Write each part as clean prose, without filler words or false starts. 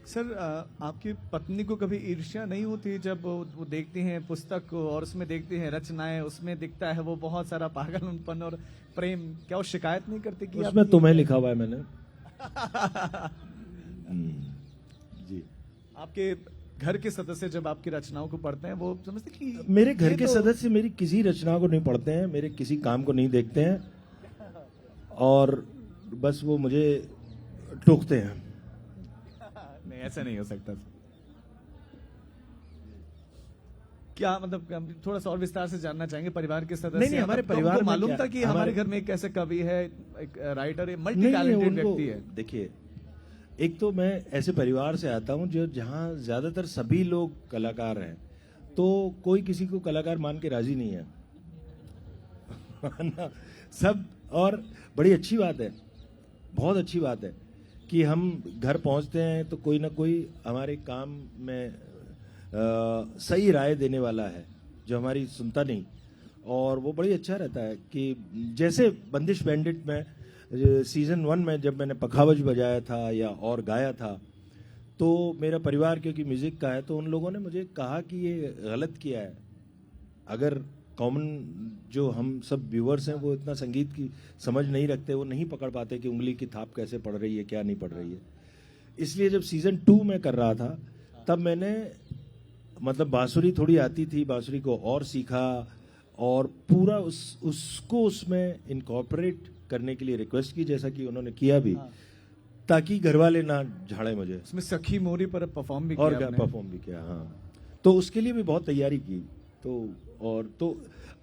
Sir आपकी पत्नी को कभी ईर्ष्या नहीं होती जब वो देखती हैं पुस्तक को और उसमें देखती हैं रचनाएं, उसमें दिखता है वो बहुत सारा पागलपन और प्रेम, क्या वो शिकायत नहीं करती कि उसमें तुम्हें लिखा हुआ है मैंने। जी। आपके घर के सदस्य जब आपकी रचनाओं को पढ़ते हैं वो समझते कि मेरे घर ये के तो सदस्य मेरी किसी रचना को नहीं पढ़ते हैं, मेरे किसी काम को नहीं देखते हैं, और बस वो मुझे टोकते हैं। नहीं, ऐसा नहीं हो सकता। क्या मतलब थोड़ा सा और विस्तार से जानना चाहेंगे परिवार के सदस्य? नहीं, हमारे मतलब परिवार उनको में मालूम क्या- था कि हमारे घर में एक ऐसे कवि है, एक राइटर है, मल्टी नहीं, टैलेंटेड उनको व्यक्ति है। देखिए, एक तो मैं ऐसे परिवार से आता हूं जो जहां ज्यादातर सभी लोग कलाकार हैं, तो कोई किसी को कलाकार मान के राजी नहीं है। ना, सब, और बड़ी अच्छी बात है, बहुत अच्छी बात है कि हम घर पहुंचते हैं तो कोई ना कोई हमारे काम में सही राय देने वाला है जो हमारी सुनता नहीं, और वो बड़ी अच्छा रहता है कि जैसे बंदिश बैंडिट में सीजन 1 में जब मैंने पखावज बजाया था या और गाया था, तो मेरा परिवार क्योंकि म्यूजिक का है तो उन लोगों ने मुझे कहा कि ये गलत किया है। अगर कॉमन जो हम सब व्यूअर्स हैं वो इतना संगीत की समझ नहीं रखते, वो नहीं पकड़ पाते कि उंगली की थाप कैसे पड़ रही है, क्या नहीं पड़ रही है। इसलिए जब सीजन 2 में कर रहा था तब मैंने मतलब बांसुरी थोड़ी आती थी, बांसुरी को और सीखा और पूरा उसको उसमें इनकॉर्पोरेट करने के लिए रिक्वेस्ट की, जैसा कि उन्होंने किया भी, ताकि घर वाले ना झाड़े मुझे। उसमें सखी मोरी पर परफॉर्म भी और किया क्या आपने। परफॉर्म भी किया, हाँ। तो उसके लिए भी बहुत तैयारी की। तो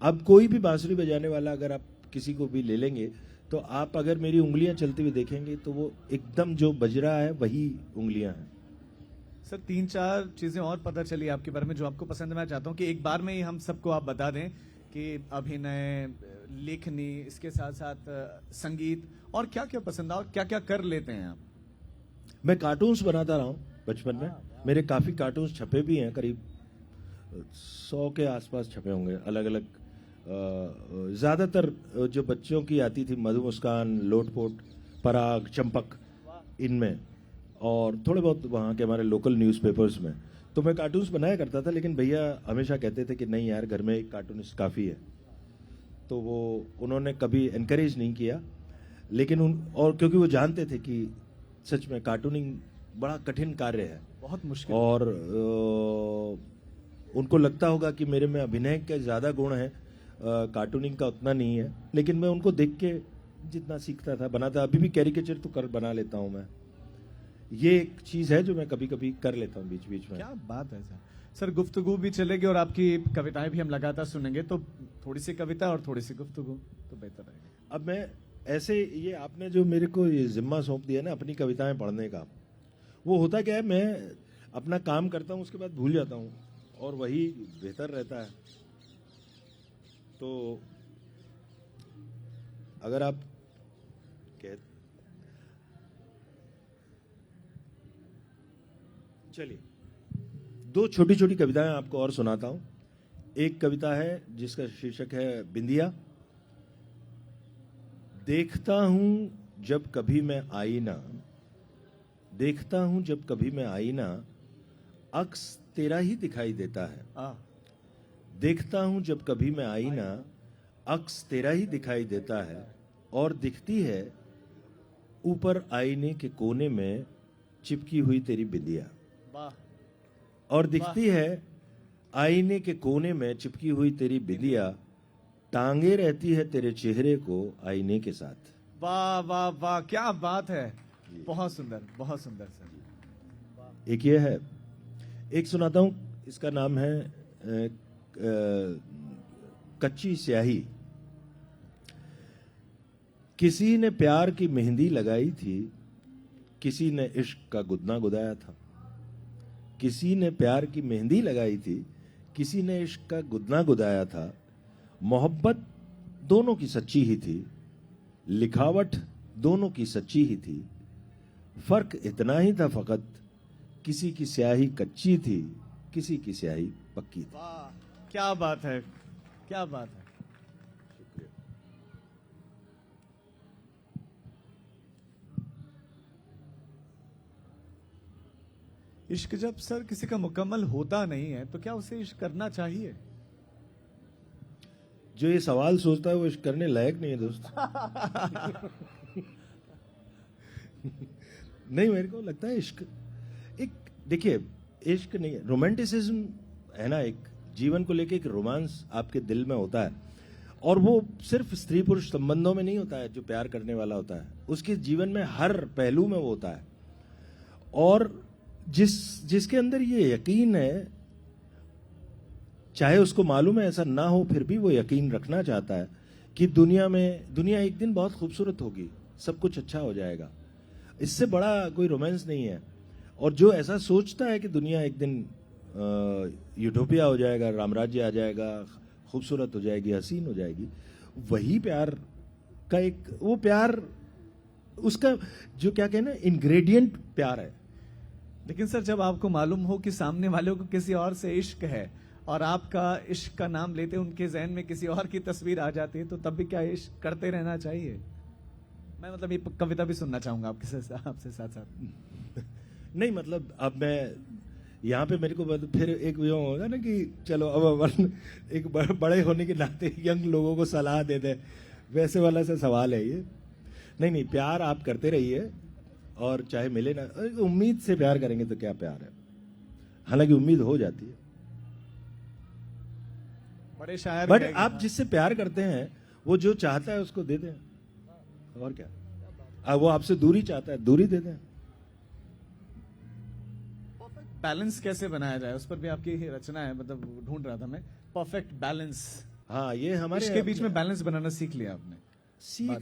अब कोई भी बांसुरी बजाने वाला अगर आप किसी को भी ले लेंगे तो आप अगर मेरी उंगलियां चलती हुई देखेंगे तो वो एकदम जो बज रहा है वही उंगलियां हैं। सर 3-4 चीजें और पता चली आपके बारे में जो आपको पसंद है। मैं चाहता हूँ कि एक बार में ही हम सबको आप बता दें कि अभिनय, लेखनी, इसके साथ साथ संगीत और क्या क्या पसंद है और क्या क्या कर लेते हैं आप? मैं कार्टून्स बनाता रहा हूँ बचपन में। मेरे काफी कार्टून्स छपे भी हैं, करीब 100 के आसपास छपे होंगे, अलग अलग। ज्यादातर जो बच्चों की आती थी, मधु मुस्कान, लोटपोट, पराग, चंपक, इनमें, और थोड़े बहुत वहाँ के हमारे लोकल न्यूज़पेपर्स में। तो मैं कार्टून्स बनाया करता था, लेकिन भैया हमेशा कहते थे कि नहीं यार, घर में एक कार्टूनिस्ट काफ़ी है। तो वो उन्होंने कभी एनकरेज नहीं किया, लेकिन और क्योंकि वो जानते थे कि सच में कार्टूनिंग बड़ा कठिन कार्य है, बहुत मुश्किल। और उनको लगता होगा कि मेरे में अभिनय का ज़्यादा गुण है, कार्टूनिंग का उतना नहीं है। लेकिन मैं उनको देख के जितना सीखता था बनाता। अभी भी कैरिकेचर तो बना लेता हूँ मैं। ये एक चीज़ है जो मैं कभी कभी कर लेता हूँ बीच बीच में। क्या बात है सर। सर गुफ्तगू भी चलेगी और आपकी कविताएं भी हम लगातार सुनेंगे, तो थोड़ी सी कविता और थोड़ी सी गुफ्तगू तो बेहतर रहेगा। अब मैं ऐसे, ये आपने जो मेरे को ये जिम्मा सौंप दिया ना अपनी कविताएं पढ़ने का, वो होता क्या है, मैं अपना काम करता हूँ उसके बाद भूल जाता हूँ, और वही बेहतर रहता है। तो अगर आप चलिए, 2 छोटी छोटी कविताएं आपको और सुनाता हूं। एक कविता है जिसका शीर्षक है बिंदिया। देखता हूं जब कभी मैं आईना, देखता हूं जब कभी मैं आईना, अक्स तेरा ही दिखाई देता है। देखता हूं जब कभी मैं आईना, अक्स तेरा ही दिखाई देता है, और दिखती है ऊपर आईने के कोने में चिपकी हुई तेरी बिंदिया। और दिखती है आईने के कोने में चिपकी हुई तेरी बिंदिया, टांगे रहती है तेरे चेहरे को आईने के साथ। वाह वाह वाह, क्या बात है। बहुत सुंदर, बहुत सुंदर सर। एक ये है, एक सुनाता हूं, इसका नाम है कच्ची स्याही। किसी ने प्यार की मेहंदी लगाई थी, किसी ने इश्क का गुदना गुदाया था। किसी ने प्यार की मेहंदी लगाई थी, किसी ने इश्क का गुदना गुदाया था। मोहब्बत दोनों की सच्ची ही थी, लिखावट दोनों की सच्ची ही थी। फर्क इतना ही था फकत, किसी की स्याही कच्ची थी, किसी की स्याही पक्की थी। वाह, क्या बात है, क्या बात है। इश्क जब सर किसी का मुकम्मल होता नहीं है तो क्या उसे इश्क करना चाहिए? जो ये सवाल सोचता है वो इश्क करने लायक नहीं है दोस्त। नहीं, मेरे को लगता है इश्क एक, देखिए, इश्क नहीं है, रोमांटिसिज्म है ना, एक जीवन को लेके एक रोमांस आपके दिल में होता है, और वो सिर्फ स्त्री पुरुष संबंधों में नहीं होता है। जो प्यार करने वाला होता है उसके जीवन में हर पहलू में वो होता है, और जिसके अंदर ये यकीन है, चाहे उसको मालूम है ऐसा ना हो, फिर भी वो यकीन रखना चाहता है कि दुनिया एक दिन बहुत खूबसूरत होगी, सब कुछ अच्छा हो जाएगा। इससे बड़ा कोई रोमांस नहीं है। और जो ऐसा सोचता है कि दुनिया एक दिन यूटोपिया हो जाएगा, रामराज्य आ जाएगा, खूबसूरत हो जाएगी, हसीन हो जाएगी, वही प्यार का एक, वो प्यार उसका जो क्या कहना इंग्रेडिएंट प्यार है। लेकिन सर जब आपको मालूम हो कि सामने वाले को किसी और से इश्क है और आपका इश्क का नाम लेते उनके जहन में किसी और की तस्वीर आ जाती है, तो तब भी क्या इश्क करते रहना चाहिए? मैं मतलब ये कविता भी सुनना चाहूंगा आपसे साथ साथ। नहीं, मतलब अब मैं यहाँ पे मेरे को फिर एक वो होगा ना कि चलो अब अपन एक बड़े होने के नाते यंग लोगों को सलाह दे दे, वैसे वाला सा सवाल है ये। नहीं, प्यार आप करते रहिए, और चाहे मिले ना, उम्मीद से प्यार करेंगे तो क्या प्यार है, हालांकि उम्मीद हो जाती है। बड़े शायर बट आप जिससे प्यार करते हैं वो जो चाहता है उसको दे दें, और क्या। अब वो आपसे दूरी चाहता है, दूरी दे दें। बैलेंस कैसे बनाया जाए, उस पर भी आपकी ही रचना है, मतलब ढूंढ रहा था मैं परफेक्ट बैलेंस। हाँ, ये हमारे इसके बीच में बैलेंस बनाना सीख लिया आपने।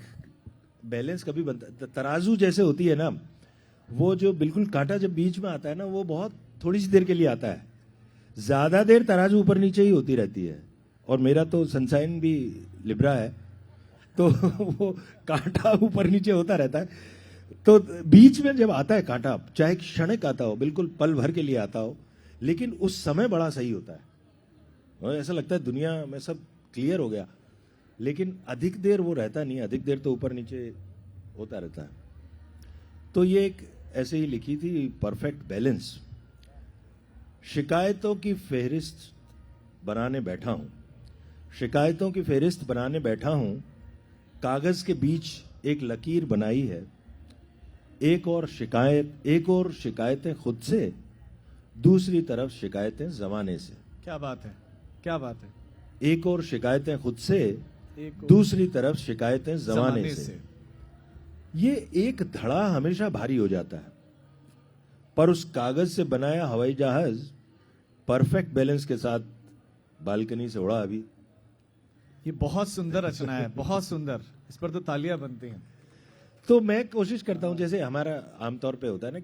बैलेंस कभी बनता, तराजू जैसे होती है ना, वो जो बिल्कुल कांटा जब बीच में आता है ना, वो बहुत थोड़ी सी देर के लिए आता है, ज्यादा देर तराजू ऊपर नीचे ही होती रहती है। और मेरा तो सनसाइन भी लिब्रा है, तो वो कांटा ऊपर नीचे होता रहता है। तो बीच में जब आता है कांटा, चाहे क्षणिक आता हो, बिल्कुल पल भर के लिए आता हो, लेकिन उस समय बड़ा सही होता है, और ऐसा लगता है दुनिया में सब क्लियर हो गया, लेकिन अधिक देर वो रहता नहीं, अधिक देर तो ऊपर नीचे होता रहता है। तो ये एक ऐसे ही लिखी थी, परफेक्ट बैलेंस। शिकायतों की फेहरिस्त बनाने बैठा हूं, शिकायतों की फेहरिस्त बनाने बैठा हूं, कागज के बीच एक लकीर बनाई है, एक और शिकायतें खुद से, दूसरी तरफ शिकायतें जमाने से। क्या बात है, क्या बात है। एक और शिकायतें खुद से, दूसरी तरफ शिकायतें जमाने से। ये एक धड़ा हमेशा भारी हो जाता है, पर उस कागज से बनाया हवाई जहाज परफेक्ट बैलेंस के साथ बालकनी से उड़ा अभी। ये बहुत सुंदर रचना है, बहुत सुंदर, इस पर तो तालियां बनती हैं। तो मैं कोशिश करता हूं, जैसे हमारा आमतौर पे होता है ना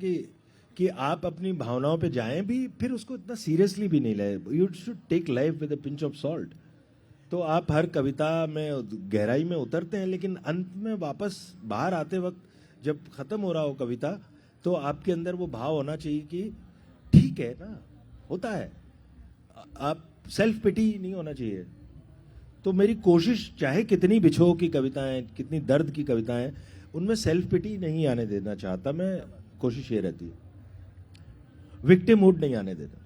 कि आप अपनी भावनाओं पे जाएं भी, फिर उसको इतना सीरियसली भी नहीं ले। You should take life with a pinch of salt. तो आप हर कविता में गहराई में उतरते हैं, लेकिन अंत में वापस बाहर आते वक्त जब खत्म हो रहा हो कविता, तो आपके अंदर वो भाव होना चाहिए कि ठीक है ना, होता है। आप सेल्फ पिटी नहीं होना चाहिए। तो मेरी कोशिश, चाहे कितनी बिछोह की कविताएं, कितनी दर्द की कविताएं, उनमें सेल्फ पिटी नहीं आने देना चाहता मैं। कोशिश ये रहती है, विक्टिम मूड नहीं आने देता।